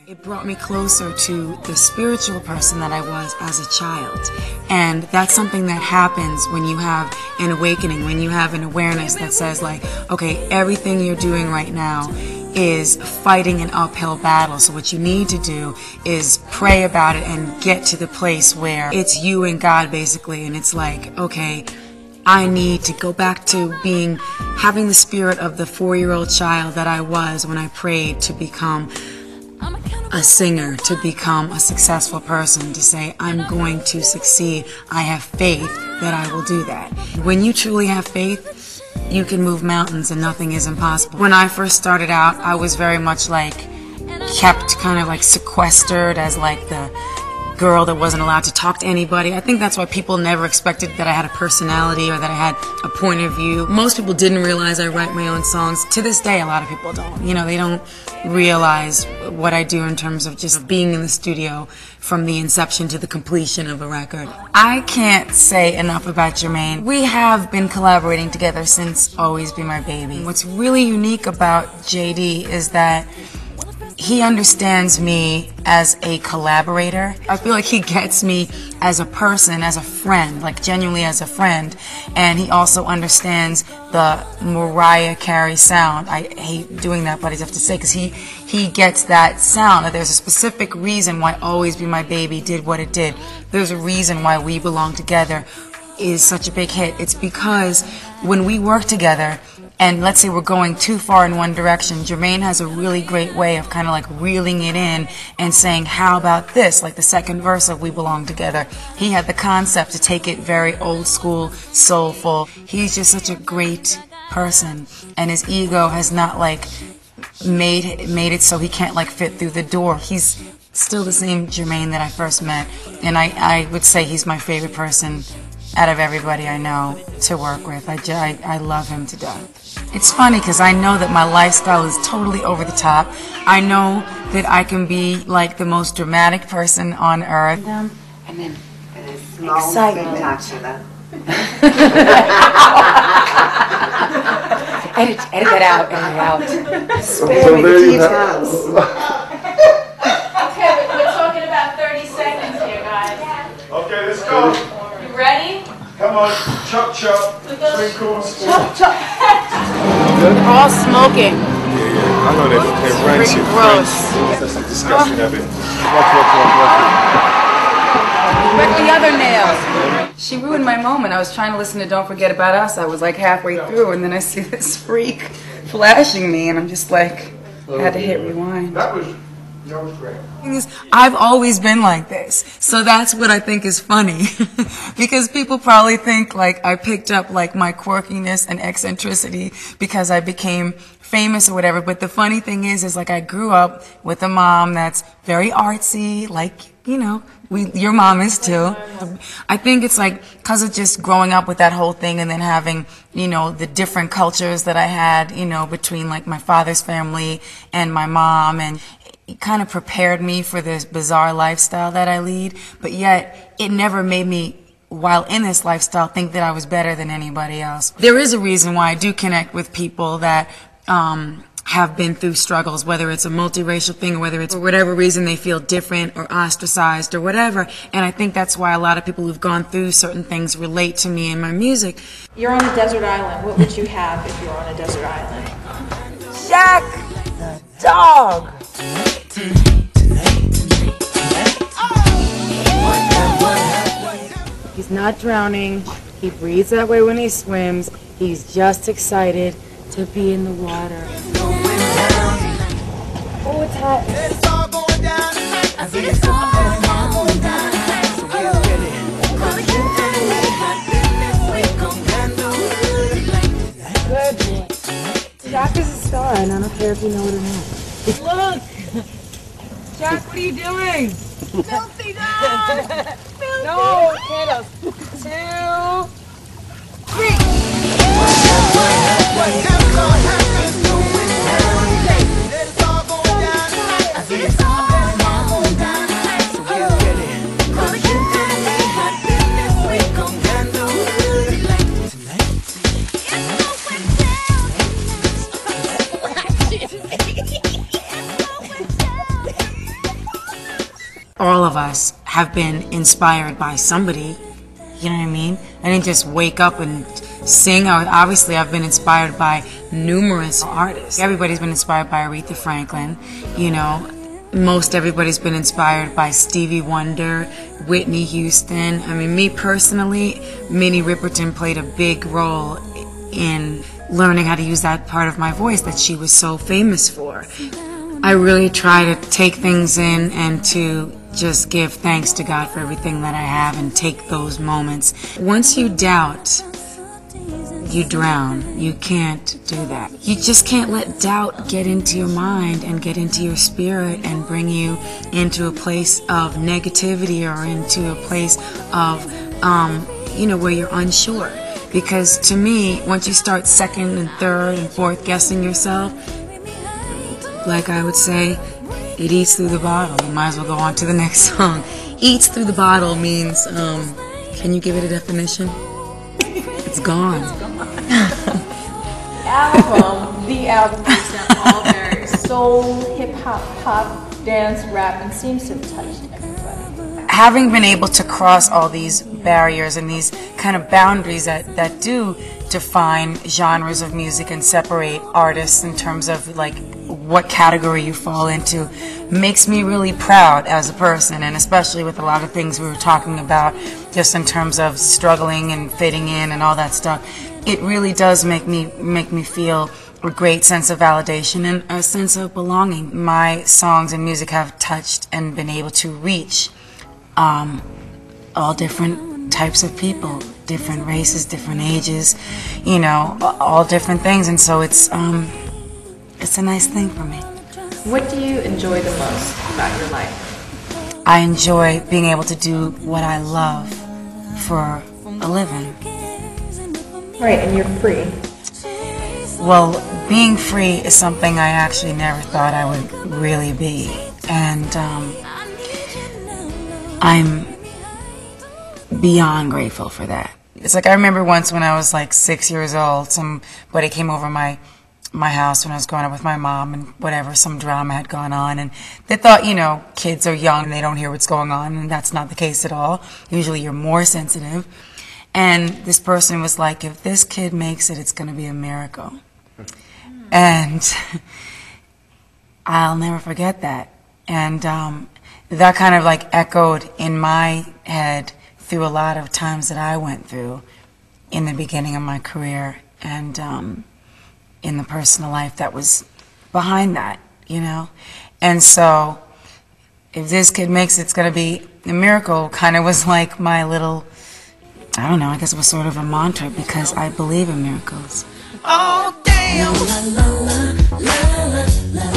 It brought me closer to the spiritual person that I was as a child. And that's something that happens when you have an awakening, when you have an awareness that says like, okay, everything you're doing right now is fighting an uphill battle. So what you need to do is pray about it and get to the place where it's you and God basically. And it's like, okay, I need to go back to having the spirit of the 4-year-old child that I was when I prayed to become a singer, to become a successful person, to say, I'm going to succeed. I have faith that I will do that. When you truly have faith, you can move mountains and nothing is impossible. When I first started out, I was very much like kept kind of like sequestered as like the girl that wasn't allowed to talk to anybody. I think that's why people never expected that I had a personality or that I had a point of view. Most people didn't realize I write my own songs. To this day, a lot of people don't. You know, they don't realize what I do in terms of just being in the studio from the inception to the completion of a record. I can't say enough about Jermaine. We have been collaborating together since Always Be My Baby. What's really unique about JD is that he understands me as a collaborator. I feel like he gets me as a person, as a friend, like genuinely as a friend. And he also understands the Mariah Carey sound. I hate doing that, but I have to say, because he gets that sound. That there's a specific reason why Always Be My Baby did what it did. There's a reason why We Belong Together is such a big hit. It's because when we work together, and let's say we're going too far in one direction, Jermaine has a really great way of kind of like reeling it in and saying, how about this? Like the second verse of We Belong Together. He had the concept to take it very old school, soulful. He's just such a great person, and his ego has not like made it so he can't like fit through the door. He's still the same Jermaine that I first met, and I would say he's my favorite person out of everybody I know to work with. I love him to death. It's funny because I know that my lifestyle is totally over the top. I know that I can be like the most dramatic person on earth. And then excitement. edit that out, edit it out. Spare me the details. Okay, we're talking about 30 seconds here, guys. Okay, let's go. You ready? Come on, chop chop, sprinkles. Chop chop. We're all smoking. Yeah, I know that. It's pretty gross. That's a disgusting habit. But the other nail. She ruined my moment. I was trying to listen to Don't Forget About Us. I was like halfway through, and then I see this freak flashing me, and I'm just like, I had to hit rewind. That was great. I've always been like this, so that's what I think is funny. Because people probably think like I picked up like my quirkiness and eccentricity because I became famous or whatever, but the funny thing is like I grew up with a mom that's very artsy, like, you know, your mom is too. I think it's like because of just growing up with that whole thing and then having, you know, the different cultures that I had, you know, between like my father's family and my mom, and it kind of prepared me for this bizarre lifestyle that I lead, but yet it never made me, while in this lifestyle, think that I was better than anybody else. There is a reason why I do connect with people that have been through struggles, whether it's a multiracial thing or whether it's for whatever reason they feel different or ostracized or whatever. And I think that's why a lot of people who've gone through certain things relate to me and my music. You're on a desert island. What would you have if you were on a desert island? Jack the dog. He's not drowning. He breathes that way when he swims. He's just excited to be in the water. Oh, it's hot. It's all going down tonight. I think it's all going down tonight. So get ready. 'Cause you and me have business we gon' handle. Good. Jack is a star, and I don't care if you know it or not. Look! Jack, what are you doing? Filthy dog! Filthy no, candles. 2, 3. Whatever happens, going down. It's all going down tonight. I think it's all going down tonight. So get ready. 'Cause you and me have business we gon' handle. Tonight. It's going down. all of us have been inspired by somebody. You know what I mean? I didn't just wake up and sing. Obviously, I've been inspired by numerous artists. Everybody's been inspired by Aretha Franklin, you know. Most everybody's been inspired by Stevie Wonder, Whitney Houston. I mean, me personally, Minnie Riperton played a big role in learning how to use that part of my voice that she was so famous for. I really try to take things in and to just give thanks to God for everything that I have and take those moments. Once you doubt, you drown. You can't do that. You just can't let doubt get into your mind and get into your spirit and bring you into a place of negativity or into a place of, where you're unsure. Because to me, once you start second and third and fourth guessing yourself, like I would say, it eats through the bottle. You might as well go on to the next song. Eats through the bottle means, can you give it a definition? It's gone. The album is now all very soul, hip-hop, pop, dance, rap, and seems to have touched everybody. Having been able to cross all these barriers and these kind of boundaries that do define genres of music and separate artists in terms of like what category you fall into makes me really proud as a person, and especially with a lot of things we were talking about just in terms of struggling and fitting in and all that stuff. It really does make me feel a great sense of validation and a sense of belonging. My songs and music have touched and been able to reach all different types of people, different races, different ages, all different things, and so it's a nice thing for me. What do you enjoy the most about your life? I enjoy being able to do what I love for a living. Right, and you're free. Well, being free is something I actually never thought I would really be, and I'm beyond grateful for that. It's like I remember once when I was like 6 years old, somebody came over my house when I was growing up with my mom and whatever, some drama had gone on, and they thought, kids are young and they don't hear what's going on, and that's not the case at all. Usually you're more sensitive. And this person was like, if this kid makes it, it's going to be a miracle. And I'll never forget that. And that kind of like echoed in my head through a lot of times that I went through in the beginning of my career and in the personal life that was behind that, And so if this kid makes it, it's going to be a miracle kind of was like my little, I don't know, I guess it was sort of a mantra because I believe in miracles. Oh, damn. La, la, la, la, la, la.